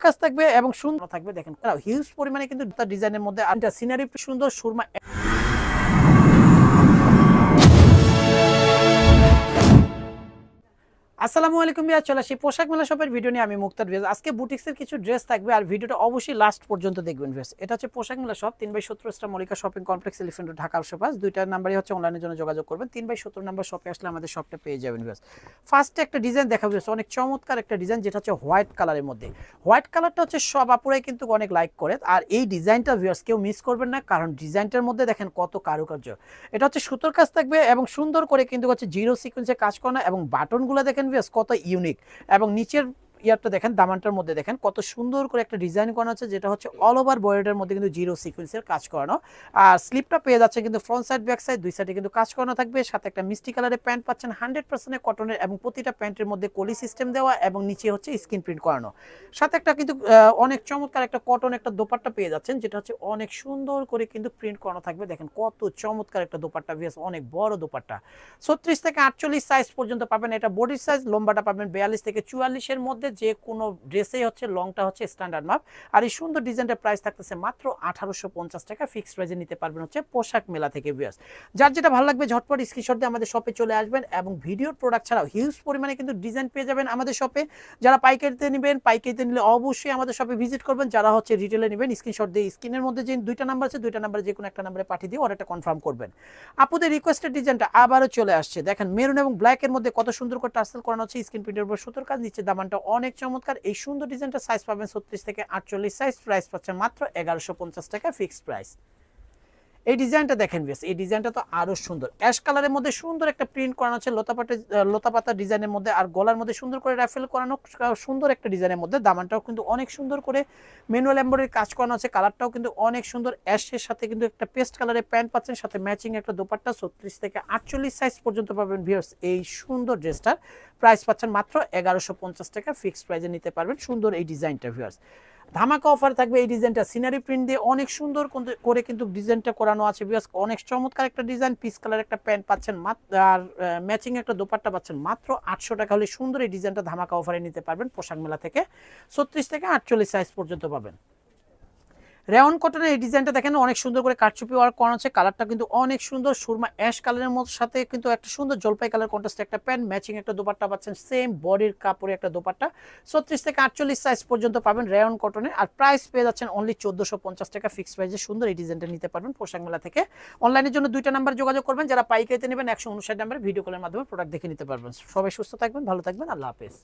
কাজ থাকবে এবং সুন্দর থাকবে। দেখেন হিউজ পরিমাণে কিন্তু ডিজাইনের মধ্যে সিনারি সুন্দর সুরমা। আসসালামু আলাইকুম বিয়ার, চলে আসি পোশাক মেলা শপের ভিডিও নিয়ে। আমি মুক্তার ভিয়াজ। আজকে বুটিক্সের কিছু ড্রেস থাকবে আর ভিডিওটা অবশ্যই লাস্ট পর্যন্ত দেখবেন ভিয়াজ। এটা হচ্ছে পোশাক মেলা shop 3/17 Mallika shopping complex, elephant road, Dhaka 805। দুইটার নাম্বারই হচ্ছে অনলাইনের জন্য যোগাযোগ করবেন। 3/17 নাম্বার শপে আসলে আমাদের শপটা পেয়ে যাবেন ভিয়াজ। ফার্স্টে একটা ডিজাইন দেখাবো ভিয়াজ, অনেক চমৎকার একটা ডিজাইন, যেটা হচ্ছে হোয়াইট কালারের মধ্যে। হোয়াইট কালারটা হচ্ছে সব আপুরাই কিন্তু অনেক লাইক করে, আর এই ডিজাইনটা ভিয়াজ কেউ মিস করবেন না, কারণ ডিজাইনটার মধ্যে দেখেন কত কারুকার্য। এটা হচ্ছে সুতোর কাজ থাকবে এবং সুন্দর করে কিন্তু হচ্ছে জিরো সিকোয়েন্সে কাজ করা, এবং বাটনগুলো দেখেন ভিয়াজ কত ইউনিক। এবং নিচের ইয়ারটা দেখেন, দামানটার মধ্যে দেখেন কত সুন্দর করে একটা ডিজাইন করা আছে, যেটা হচ্ছে অল ওভার বডিটার মধ্যে কিন্তু জিরো সিকোয়েন্সের কাজ করানো। আর স্লিপটা পেয়ে যাচ্ছে কিন্তু ফ্রন্ট সাইড ব্যাক সাইড দুই সাইডে কিন্তু কাজ করানো থাকবে। সাথে একটা মিষ্টি কালারের প্যান্ট পাচ্ছেন 100% কটনের, এবং প্রতিটা প্যান্টের মধ্যে কলি সিস্টেম দেওয়া এবং নিচে হচ্ছে স্ক্রিন প্রিন্ট করানো। সাথে একটা কিন্তু অনেক চমৎকার একটা কটন একটা দোপাট্টা পেয়ে যাচ্ছেন, যেটা হচ্ছে অনেক সুন্দর করে কিন্তু প্রিন্ট করানো থাকবে। দেখেন কত চমৎকার একটা দোপাট্টা, ভিএস অনেক বড় দোপাট্টা। 36 থেকে 48 সাইজ পর্যন্ত পাবেন। এটা বডির সাইজ, লম্বাটা পাবেন 42 থেকে 44 এর মধ্যে। যে কোনো ড্রেসেই হচ্ছে লংটা হচ্ছে স্ট্যান্ডার্ড মাপ। আর এই সুন্দর ডিজাইনটার প্রাইস থাকতেছে মাত্র 1850 টাকা। ফিক্সড প্রাইসে নিতে পারবেন হচ্ছে পোশাক মেলা থেকে ভিউয়ার্স। যার যেটা ভালো লাগবে ঝটপট স্ক্রিনশট দিয়ে আমাদের শপে চলে আসবেন, এবং ভিডিওর প্রোডাক্ট ছাড়াও হিউজ পরিমাণে কিন্তু ডিজাইন পেয়ে যাবেন আমাদের শপে। যারা পাইকারিতে নেবেন, পাইকারিতে নিলে অবশ্যই আমাদের শপে ভিজিট করবেন। যারা হচ্ছে রিটেলে নেবেন, স্ক্রিনশট দিয়ে স্ক্রিনের মধ্যে যে দুইটা নাম্বার আছে, দুইটা নাম্বারে যে কোনো একটা নাম্বারে পাঠিয়ে দিয়ে অর্ডারটা কনফার্ম করবেন। আপুদের রিকোয়েস্টেড ডিজাইনটা আবারও চলে আসছে। দেখেন মেরুন এবং ব্ল্যাকের মধ্যে কত সুন্দর করে টার্সেল করানো হচ্ছে, স্ক্রিন প্রিন্টের উপর সুতোর কাজ, নিচে দামানটা অনেক চমৎকার। এই সুন্দর ডিজাইনটা সাইজ পাবেন 36 থেকে 48 সাইজ। প্রাইস পাচ্ছেন মাত্র 1150 টাকা ফিক্সড প্রাইস। এই ডিজাইনটা দেখেন বেশ, এই ডিজাইনটা তো আরো সুন্দর। অ্যাশ কালারের মধ্যে সুন্দর একটা প্রিন্ট করানো আছে লতাপাতা ডিজাইনের মধ্যে, আর গলার মধ্যে সুন্দর করে রাফেল করানো সুন্দর একটা ডিজাইনের মধ্যে। দামানটাও কিন্তু অনেক সুন্দর করে ম্যানুয়াল এমব্রয়ডারি কাজ করানো আছে। কালারটাও কিন্তু অনেক সুন্দর। অ্যাশের সাথে কিন্তু একটা পেস্ট কালারের প্যান্ট পাচ্ছেন, সাথে ম্যাচিং একটা দোপাট্টা। 36 থেকে 48 সাইজ পর্যন্ত পাবেন ভিউয়ার্স। এই সুন্দর ড্রেসটার প্রাইস পাচ্ছেন মাত্র 1150 টাকা। ফিক্সড প্রাইসে নিতে পারবেন সুন্দর এই ডিজাইনটা ভিউয়ার্স। ধামাকা অফার থাকবে এই ডিজাইনটা, সিনারি প্রিন্ট দিয়ে অনেক সুন্দর করে কিন্তু ডিজাইনটা করানো আছে ভিউয়ার্স। অনেক চমৎকার একটা ডিজাইন। পিস কালার একটা প্যান্ট পাচ্ছেন মাত্র, আর ম্যাচিং একটা দোপাট্টা পাচ্ছেন মাত্র 800 টাকা হলে সুন্দর এই ডিজাইনটা ধামাকা অফারে নিতে পারবেন পোশাক মেলা থেকে। 36 থেকে 48 সাইজ পর্যন্ত পাবেন। রেয়ন কটনের এই ডিজাইনটা দেখেন অনেক সুন্দর করে কারচুপি ওয়ার্ক করা আছে। কালারটা কিন্তু অনেক সুন্দর, সুরমা অ্যাশ কালারের মধ্যে সাথে কিন্তু একটা সুন্দর জলপাই কালার কন্ট্রাস্টে একটা প্যান্ট, ম্যাচিং একটা দোপাট্টা পাচ্ছেন, সেম বডির কাপড়ে একটা দোপাট্টা। 36 থেকে 48 সাইজ পর্যন্ত পাবেন রেয়ন কটনে। আর প্রাইস পেয়ে যাচ্ছেন অনলি 1450 টাকা ফিক্সড প্রাইসে। সুন্দর এই ডিজাইনটা নিতে পারবেন পোশাক মেলা থেকে। অনলাইনের জন্য দুইটা নাম্বার যোগাযোগ করবেন। যারা পাইকারিতে নেবেন 159 নাম্বারে ভিডিও কলের মাধ্যমে প্রোডাক্ট দেখে নিতে পারবেন। সবাই সুস্থ থাকবেন, ভালো থাকবেন, আল্লাহ হাফেজ।